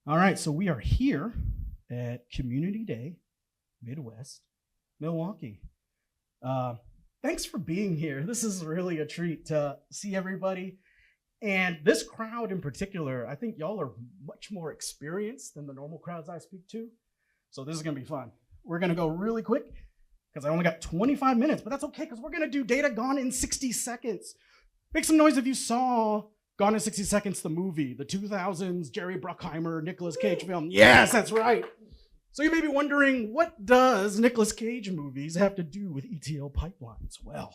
All right, so we are here at Community Day Midwest, Milwaukee. Thanks for being here. This is really a treat to see everybody. And this crowd in particular, I think y'all are much more experienced than the normal crowds I speak to. So this is gonna be fun. We're gonna go really quick because I only got 25 minutes, but that's okay because we're gonna do data gone in 60 seconds. Make some noise if you saw Gone in 60 Seconds, the movie, the 2000s Jerry Bruckheimer, Nicolas Cage film. Yes, that's right. So you may be wondering, what does Nicolas Cage movies have to do with ETL pipelines? Well,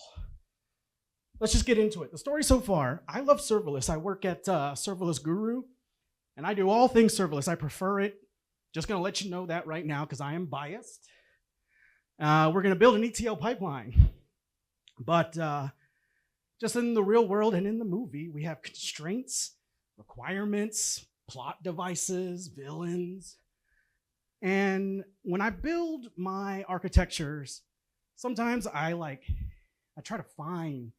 let's just get into it. The story so far, I love serverless. I work at Serverless Guru, and I do all things serverless. I prefer it. Just gonna let you know that right now because I am biased. We're gonna build an ETL pipeline. But just in the real world and in the movie, we have constraints, requirements, plot devices, villains. And when I build my architectures, sometimes I try to find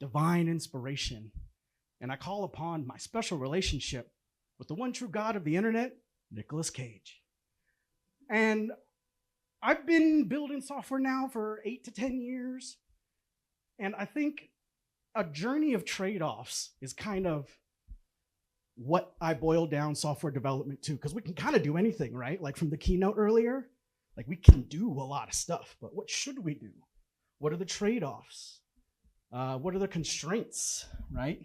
divine inspiration. And I call upon my special relationship with the one true God of the internet, Nicolas Cage. And I've been building software now for 8 to 10 years. And I think a journey of trade-offs is kind of what I boil down software development to, because we can kind of do anything, right? Like from the keynote earlier, like we can do a lot of stuff, but what should we do? What are the trade-offs? What are the constraints, right?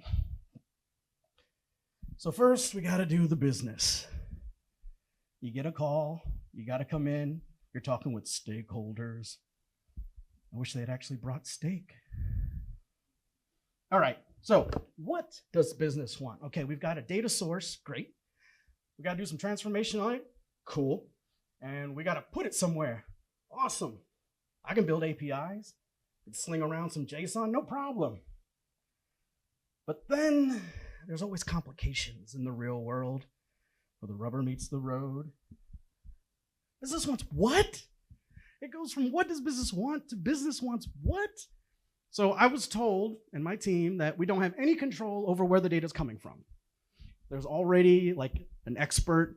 So first, we got to do the business. You get a call, you got to come in, you're talking with stakeholders. I wish they'd actually brought steak. All right, so what does business want? Okay, we've got a data source, great. We gotta do some transformation on it, cool. And we gotta put it somewhere, awesome. I can build APIs, sling around some JSON, no problem. But then there's always complications in the real world where the rubber meets the road. Business wants what? It goes from what does business want to business wants what? So I was told, and my team, that we don't have any control over where the data is coming from. There's already like an expert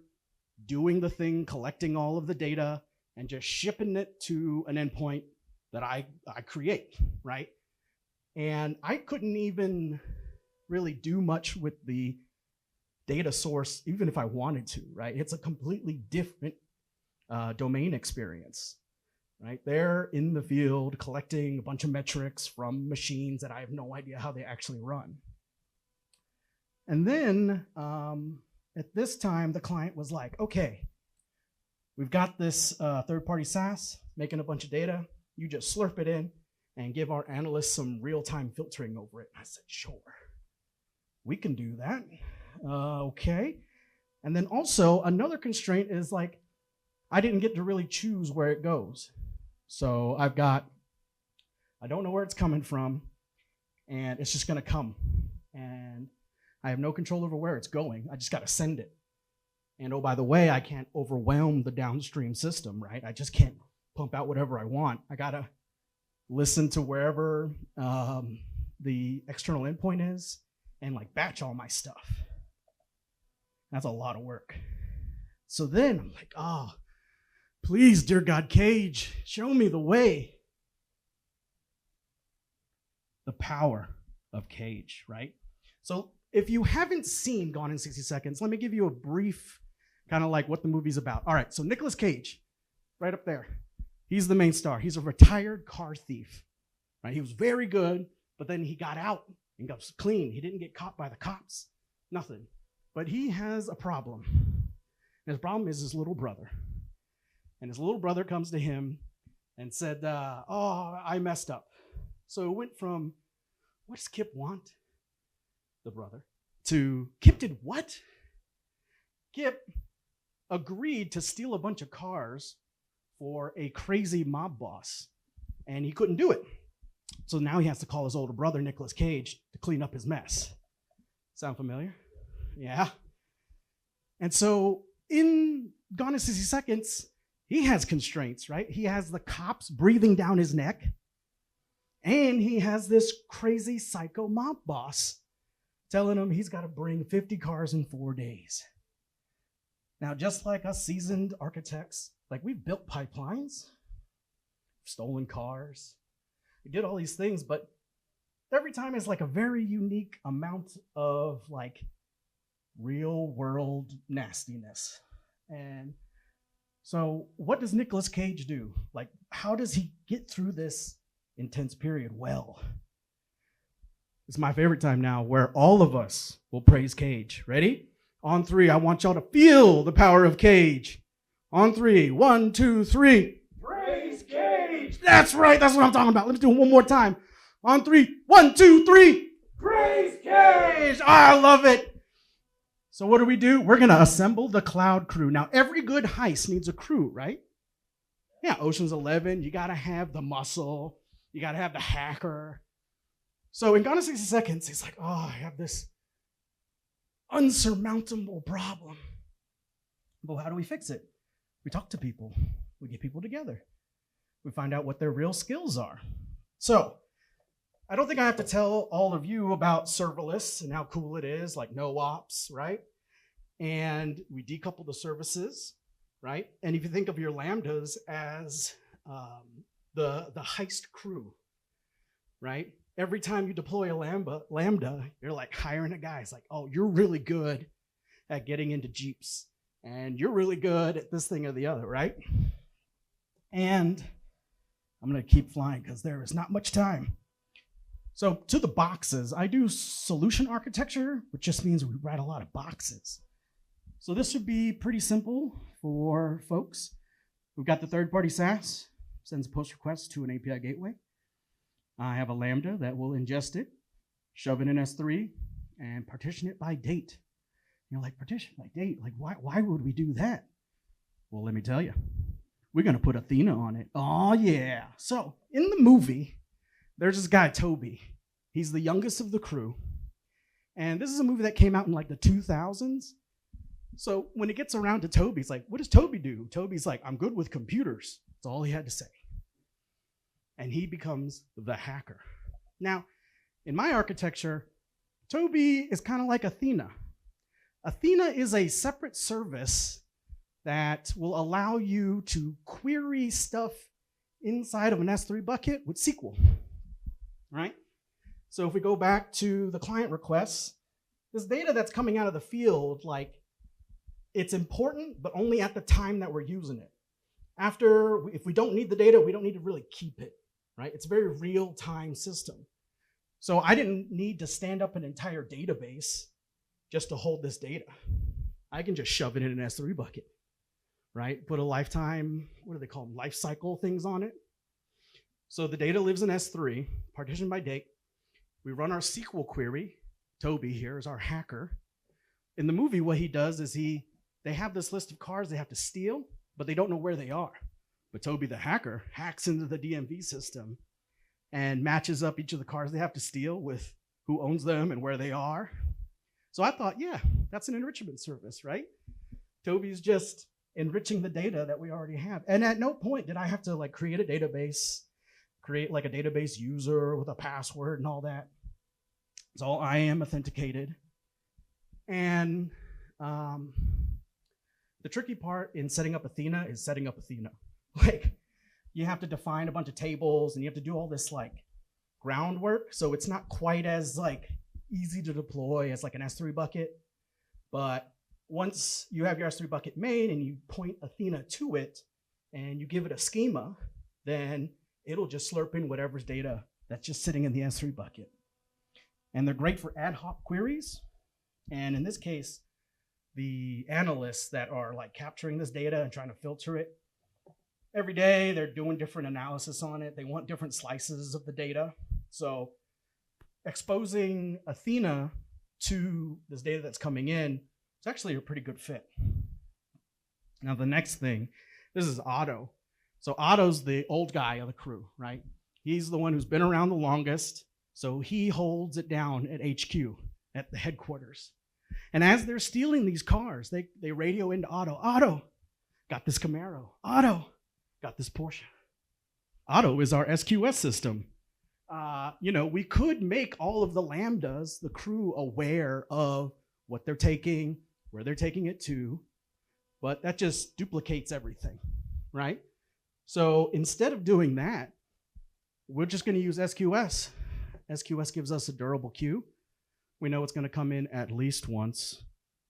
doing the thing, collecting all of the data, and just shipping it to an endpoint that I create, right? And I couldn't even really do much with the data source, even if I wanted to, right? It's a completely different domain experience. Right? They're in the field collecting a bunch of metrics from machines that I have no idea how they actually run. And then at this time, the client was like, okay, we've got this third-party SaaS making a bunch of data. You just slurp it in and give our analysts some real-time filtering over it. I said, sure, we can do that. Okay. And then also another constraint is like, I didn't get to really choose where it goes. So I don't know where it's coming from, and it's just gonna come. And I have no control over where it's going. I just gotta send it. And oh, by the way, I can't overwhelm the downstream system, right? I just can't pump out whatever I want. I gotta listen to wherever the external endpoint is and like batch all my stuff. That's a lot of work. So then I'm like, oh, please, dear God, Cage, show me the way. The power of Cage, right? So if you haven't seen Gone in 60 Seconds, let me give you a brief kind of like what the movie's about. All right, so Nicolas Cage, right up there. He's the main star. He's a retired car thief, right? He was very good, but then he got out and got clean. He didn't get caught by the cops, nothing. But he has a problem. And his problem is his little brother. And his little brother comes to him and said, oh, I messed up. So it went from, what does Kip want? The brother. To, Kip did what? Kip agreed to steal a bunch of cars for a crazy mob boss. And he couldn't do it. So now he has to call his older brother, Nicolas Cage, to clean up his mess. Sound familiar? Yeah. And so in Gone in 60 Seconds, he has constraints, right? He has the cops breathing down his neck, and he has this crazy psycho mob boss telling him he's got to bring 50 cars in 4 days. Now, just like us seasoned architects, like we've built pipelines, stolen cars, we did all these things, but every time is like a very unique amount of like real world nastiness. And so what does Nicolas Cage do? Like, how does he get through this intense period? Well, it's my favorite time now where all of us will praise Cage. Ready? On 3, I want y'all to feel the power of Cage. On 3, 1, 2, 3. Praise Cage! That's right, that's what I'm talking about. Let's do it one more time. On 3, 1, 2, 3. Praise Cage! I love it. So what do? We're gonna assemble the cloud crew. Now, every good heist needs a crew, right? Yeah, Ocean's 11, you gotta have the muscle, you gotta have the hacker. So in Gone in 60 Seconds, he's like, oh, I have this unsurmountable problem. Well, how do we fix it? We talk to people. We get people together. We find out what their real skills are. So I don't think I have to tell all of you about serverless and how cool it is, like no ops, right? And we decouple the services, right? And if you think of your Lambdas as the heist crew, right? Every time you deploy a Lambda, you're like hiring a guy. It's like, oh, you're really good at getting into Jeeps, and you're really good at this thing or the other, right? And I'm gonna keep flying because there is not much time. So to the boxes, I do solution architecture, which just means we write a lot of boxes. So this should be pretty simple for folks. We've got the third-party SaaS, sends a post request to an API gateway. I have a Lambda that will ingest it, shove it in S3, and partition it by date. You're like, partition by date? Like, why would we do that? Well, let me tell you. We're gonna put Athena on it. Oh, yeah. So in the movie, there's this guy, Toby. He's the youngest of the crew. And this is a movie that came out in like the 2000s. So when it gets around to Toby, it's like, what does Toby do? Toby's like, I'm good with computers. That's all he had to say. And he becomes the hacker. Now, in my architecture, Toby is kind of like Athena. Athena is a separate service that will allow you to query stuff inside of an S3 bucket with SQL, right? So if we go back to the client requests, this data that's coming out of the field, like, it's important, but only at the time that we're using it. After, if we don't need the data, we don't need to really keep it, right? It's a very real-time system. So I didn't need to stand up an entire database just to hold this data. I can just shove it in an S3 bucket, right? Put a lifetime, what do they call them? Life cycle things on it. So the data lives in S3, partitioned by date. We run our SQL query. Toby here is our hacker. In the movie, what he does is they have this list of cars they have to steal, but they don't know where they are. But Toby the hacker hacks into the DMV system and matches up each of the cars they have to steal with who owns them and where they are. So I thought, yeah, that's an enrichment service, right? Toby's just enriching the data that we already have. And at no point did I have to like create a database, create like a database user with a password and all that. It's all IAM authenticated. And the tricky part in setting up Athena is setting up Athena. Like, you have to define a bunch of tables and you have to do all this like groundwork. So it's not quite as like easy to deploy as like an S3 bucket. But once you have your S3 bucket made and you point Athena to it and you give it a schema, then it'll just slurp in whatever's data that's just sitting in the S3 bucket. And they're great for ad hoc queries. And in this case, the analysts that are like capturing this data and trying to filter it, every day they're doing different analysis on it. They want different slices of the data. So exposing Athena to this data that's coming in is actually a pretty good fit. Now the next thing, this is Otto. So Otto's the old guy of the crew, right? He's the one who's been around the longest. So he holds it down at HQ, at the headquarters. And as they're stealing these cars, they radio into Otto. Otto, got this Camaro. Otto, got this Porsche. Otto is our SQS system. We could make all of the Lambdas, the crew, aware of what they're taking, where they're taking it to. but that just duplicates everything, right? So instead of doing that, we're just going to use SQS. SQS gives us a durable queue. We know it's going to come in at least once.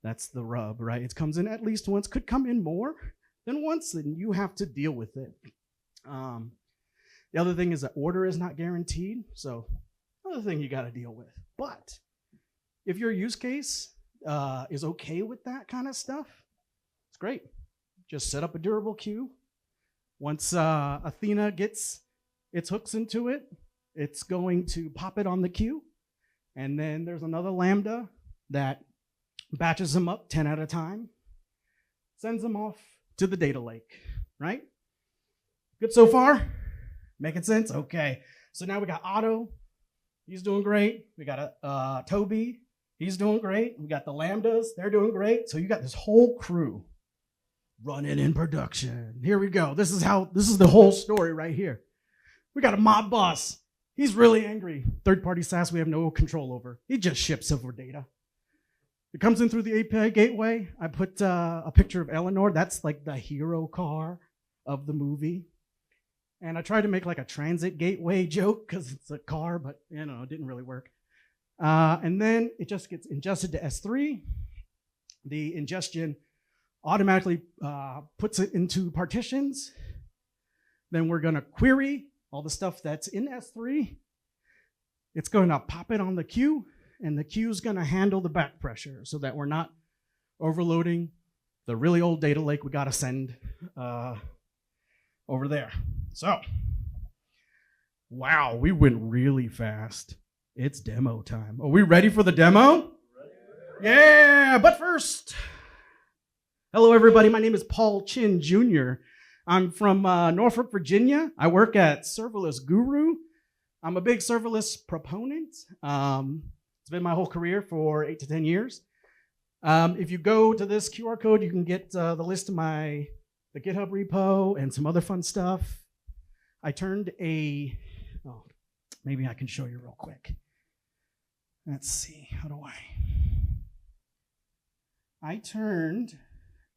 That's the rub, right? It comes in at least once, could come in more than once, and you have to deal with it. The other thing is that order is not guaranteed, so another thing you got to deal with. But if your use case is okay with that kind of stuff, it's great. Just set up a durable queue. Once Athena gets its hooks into it, it's going to pop it on the queue. And then there's another Lambda that batches them up 10 at a time, sends them off to the data lake, right? Good so far? Making sense? Okay. So now we got Otto. He's doing great. We got Toby. He's doing great. We got the Lambdas. They're doing great. So you got this whole crew running in production. Here we go. This is the whole story right here. We got a mob boss. He's really angry. Third-party SaaS we have no control over. He just ships over data. It comes in through the API gateway. I put a picture of Eleanor. That's like the hero car of the movie. And I tried to make like a transit gateway joke because it's a car, but it didn't really work. And then it just gets ingested to S3. The ingestion automatically puts it into partitions. Then we're going to query all the stuff that's in S3. It's going to pop it on the queue, and the queue is going to handle the back pressure so that we're not overloading the really old data lake we got to send over there. So, wow, we went really fast. It's demo time. Are we ready for the demo? Yeah, but first, hello everybody. My name is Paul Chin Jr. I'm from Norfolk, Virginia. I work at Serverless Guru. I'm a big serverless proponent. It's been my whole career for 8 to 10 years. If you go to this QR code, you can get the list of the GitHub repo and some other fun stuff. I turned maybe I can show you real quick. Let's see, how do I turned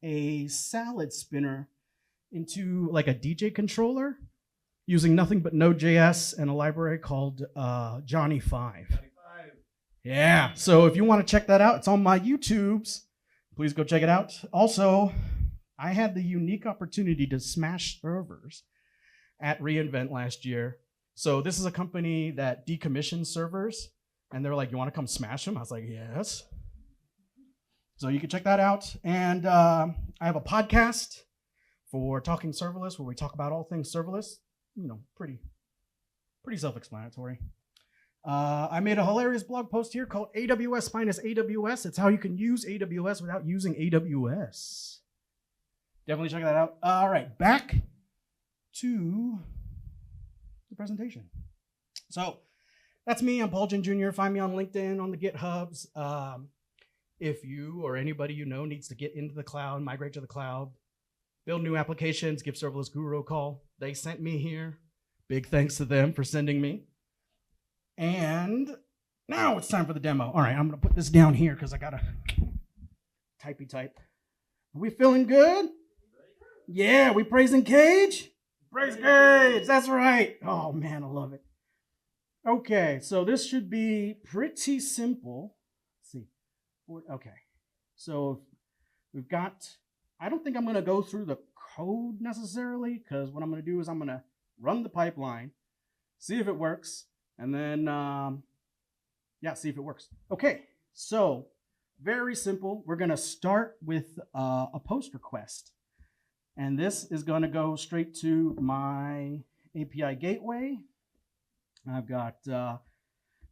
a salad spinner into like a DJ controller using nothing but Node.js and a library called Johnny 5. Yeah, so if you want to check that out, it's on my YouTubes. Please go check it out. Also, I had the unique opportunity to smash servers at reInvent last year. So this is a company that decommissions servers, and they were like, you want to come smash them? I was like, yes. So you can check that out. And I have a podcast for Talking Serverless where we talk about all things serverless. Pretty self-explanatory. I made a hilarious blog post here called AWS minus AWS. It's how you can use AWS without using AWS. Definitely check that out. All right, back to the presentation. So that's me. I'm Paul Chin Jr. Find me on LinkedIn, on the GitHubs. If you or anybody you know needs to get into the cloud, migrate to the cloud, build new applications, give Serverless Guru a call. They sent me here. Big thanks to them for sending me. And now it's time for the demo. All right, I'm going to put this down here because I got to typey type. Are we feeling good? Yeah, we praising Cage? Praise Cage, that's right. Oh, man, I love it. Okay, so this should be pretty simple. Let's see. Okay, so we've got, I don't think I'm going to go through the code necessarily because what I'm going to do is I'm going to run the pipeline, see if it works, and then, see if it works. Okay, so very simple. We're going to start with a post request. And this is going to go straight to my API gateway. I've got, some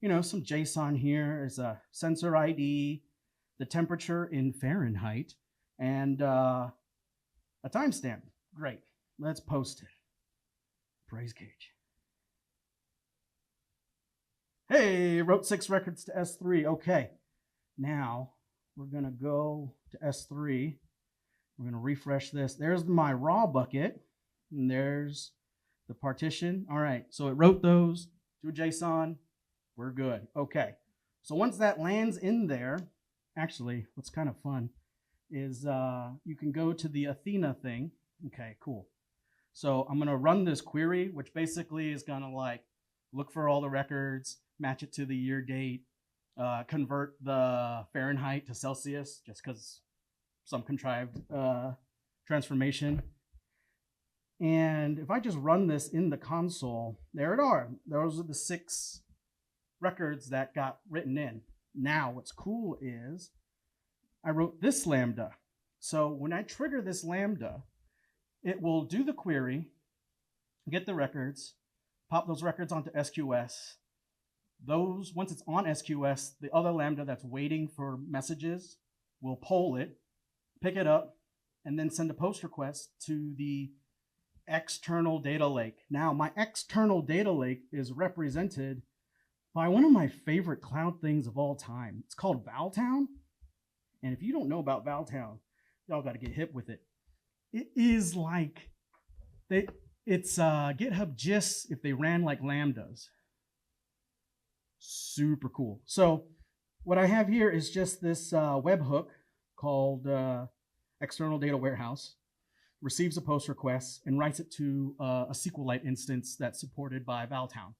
JSON here. There's a sensor ID, the temperature in Fahrenheit, and a timestamp. Great. Let's post it. Praise Cage. Hey, wrote 6 records to S3. Okay. Now we're going to go to S3. We're going to refresh this. There's my raw bucket, and there's the partition. All right, so it wrote those to a JSON. We're good. Okay, so once that lands in there, actually, what's kind of fun is you can go to the Athena thing. Okay, cool. So I'm gonna run this query, which basically is gonna like look for all the records, match it to the year date, convert the Fahrenheit to Celsius, just because some contrived transformation. And if I just run this in the console, there it are. Those are the 6 records that got written in. Now, what's cool is I wrote this Lambda. So when I trigger this Lambda, it will do the query, get the records, pop those records onto SQS. Those, once it's on SQS, the other Lambda that's waiting for messages will poll it, pick it up, and then send a post request to the external data lake. Now, my external data lake is represented by one of my favorite cloud things of all time. It's called Valtown. And if you don't know about Valtown, y'all got to get hip with it. It is like, it's GitHub GIS if they ran like Lambdas. Super cool. So what I have here is just this webhook called External Data Warehouse, receives a post request and writes it to a SQLite instance that's supported by Valtown.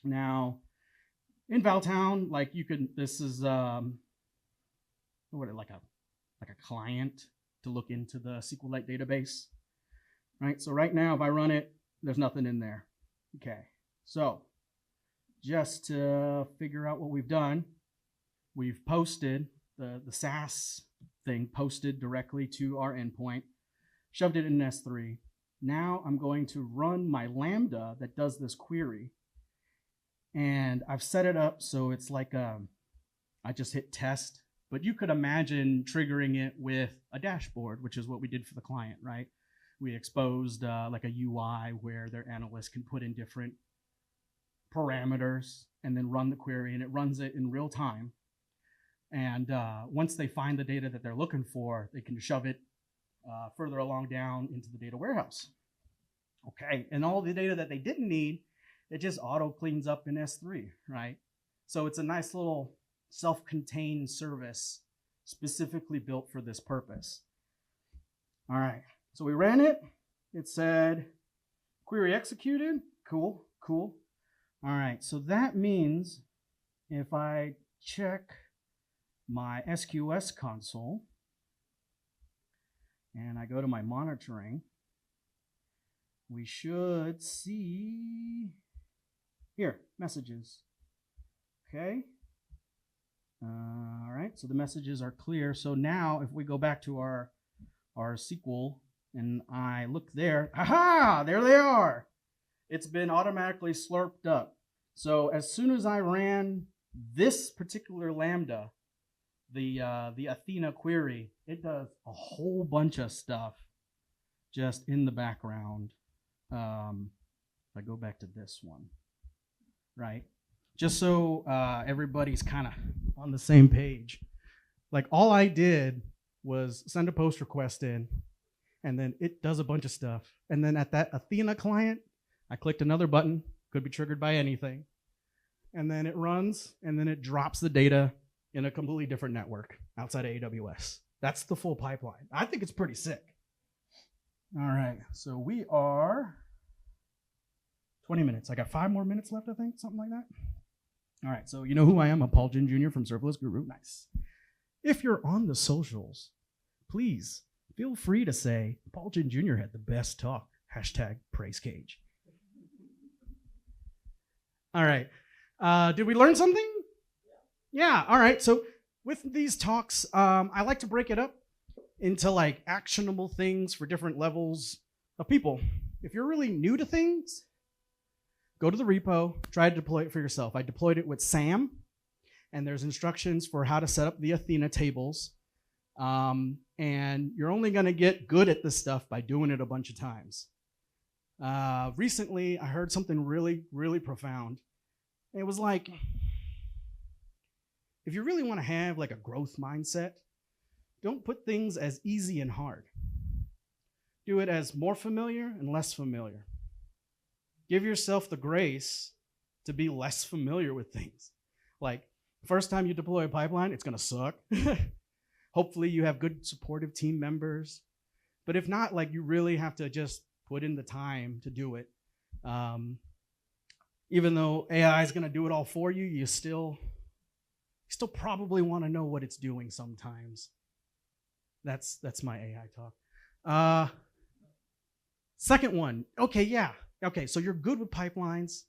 Now, in Valtown, like you can, this is like a client to look into the SQLite database, right? So right now, if I run it, there's nothing in there. Okay, so just to figure out what we've done, we've posted the SAS thing posted directly to our endpoint, shoved it in S3. Now I'm going to run my Lambda that does this query. And I've set it up so it's like I just hit test, but you could imagine triggering it with a dashboard, which is what we did for the client, right? We exposed like a UI where their analysts can put in different parameters and then run the query, and it runs it in real time. And once they find the data that they're looking for, they can shove it further along down into the data warehouse. Okay, and all the data that they didn't need, it just auto cleans up in S3, right? So it's a nice little self-contained service specifically built for this purpose. All right, so we ran it. It said query executed. Cool, cool. All right, so that means if I check my SQS console and I go to my monitoring, we should see here, messages. Okay. All right, so the messages are clear. So now if we go back to our SQL and I look there, aha, there they are. It's been automatically slurped up. So as soon as I ran this particular Lambda, the Athena query, it does a whole bunch of stuff just in the background. If I go back to this one, right? Just so everybody's kind of on the same page. Like all I did was send a post request in, and then it does a bunch of stuff. And then at that Athena client, I clicked another button, could be triggered by anything. And then it runs, and then it drops the data in a completely different network outside of AWS. That's the full pipeline. I think it's pretty sick. All right, so we are 20 minutes. I got 5 more minutes left, I think, something like that. All right, so you know who I am. I'm Paul Jin Jr. from Serverless Guru. Nice. If you're on the socials, please feel free to say Paul Jin Jr. had the best talk. #praise Cage. All right. Did we learn something? Yeah. All right. So with these talks, I like to break it up into like actionable things for different levels of people. If you're really new to things, go to the repo, try to deploy it for yourself. I deployed it with Sam, and there's instructions for how to set up the Athena tables. And you're only going to get good at this stuff by doing it a bunch of times. Recently, I heard something really, really profound. It was like, if you really want to have like a growth mindset, don't put things as easy and hard. Do it as more familiar and less familiar. Give yourself the grace to be less familiar with things. Like, first time you deploy a pipeline, it's going to suck. Hopefully you have good supportive team members. But if not, like, you really have to just put in the time to do it. Even though AI is going to do it all for you, you still probably want to know what it's doing sometimes. That's my AI talk. Second one. Okay, yeah. Okay, so you're good with pipelines.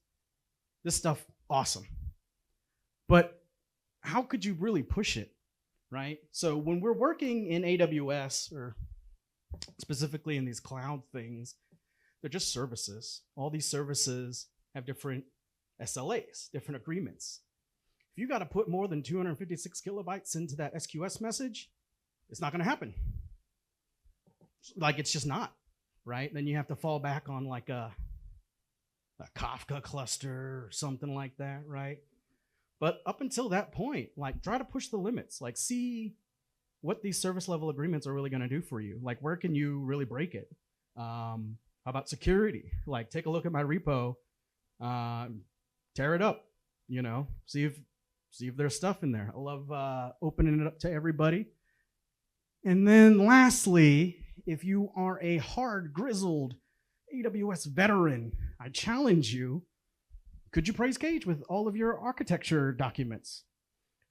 This stuff, awesome. But how could you really push it, right? So when we're working in AWS, or specifically in these cloud things, they're just services. All these services have different SLAs, different agreements. If you got to put more than 256 kilobytes into that SQS message, it's not going to happen. Like, it's just not, right? Then you have to fall back on like a Kafka cluster or something like that, right? But up until that point, like, try to push the limits. Like, see what these service level agreements are really going to do for you. Like, where can you really break it? How about security? Like, take a look at my repo, tear it up, you know, see if there's stuff in there. I love opening it up to everybody. And then lastly, if you are a hard, grizzled AWS veteran, I challenge you, could you praise Cage with all of your architecture documents,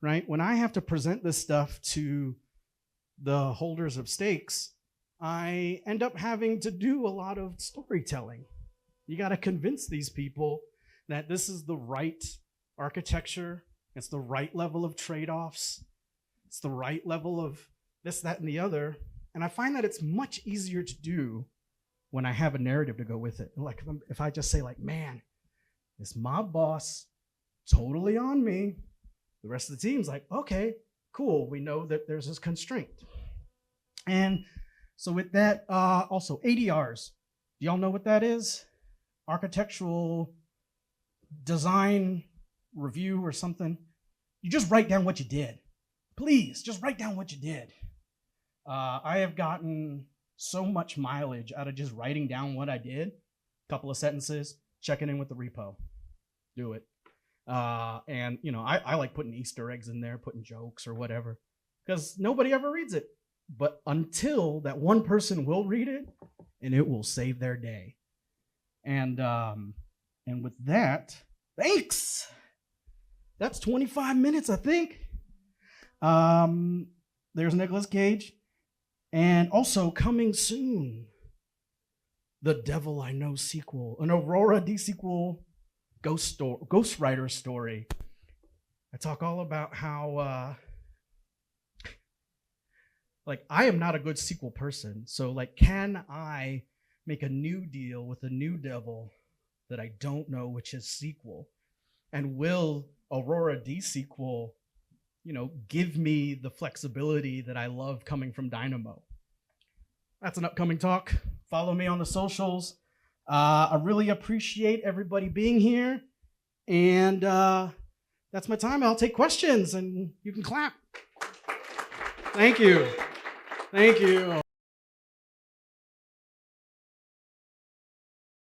right? When I have to present this stuff to the holders of stakes, I end up having to do a lot of storytelling. You got to convince these people that this is the right architecture, it's the right level of trade-offs, it's the right level of this, that, and the other. And I find that it's much easier to do when I have a narrative to go with it. Like, if I just say, like, man, this mob boss, totally on me. The rest of the team's like, okay, cool. We know that there's this constraint. And so with that, also ADRs. Do y'all know what that is? Architectural design review or something. You just write down what you did. Please, just write down what you did. I have gotten so much mileage out of just writing down what I did. Couple of sentences, checking in with the repo. Do it. And, you know, I like putting Easter eggs in there, putting jokes or whatever, because nobody ever reads it. But until that one person will read it, and it will save their day. And with that, thanks. That's 25 minutes, I think. There's Nicolas Cage. And also coming soon, The Devil I Know sequel, an Aurora D-sequel ghostwriter story. I talk all about how, like, I am not a good sequel person. So, like, can I make a new deal with a new devil that I don't know which is sequel? And will Aurora D-sequel, you know, give me the flexibility that I love coming from Dynamo? That's an upcoming talk. Follow me on the socials. I really appreciate everybody being here. And that's my time. I'll take questions and you can clap. Thank you. Thank you.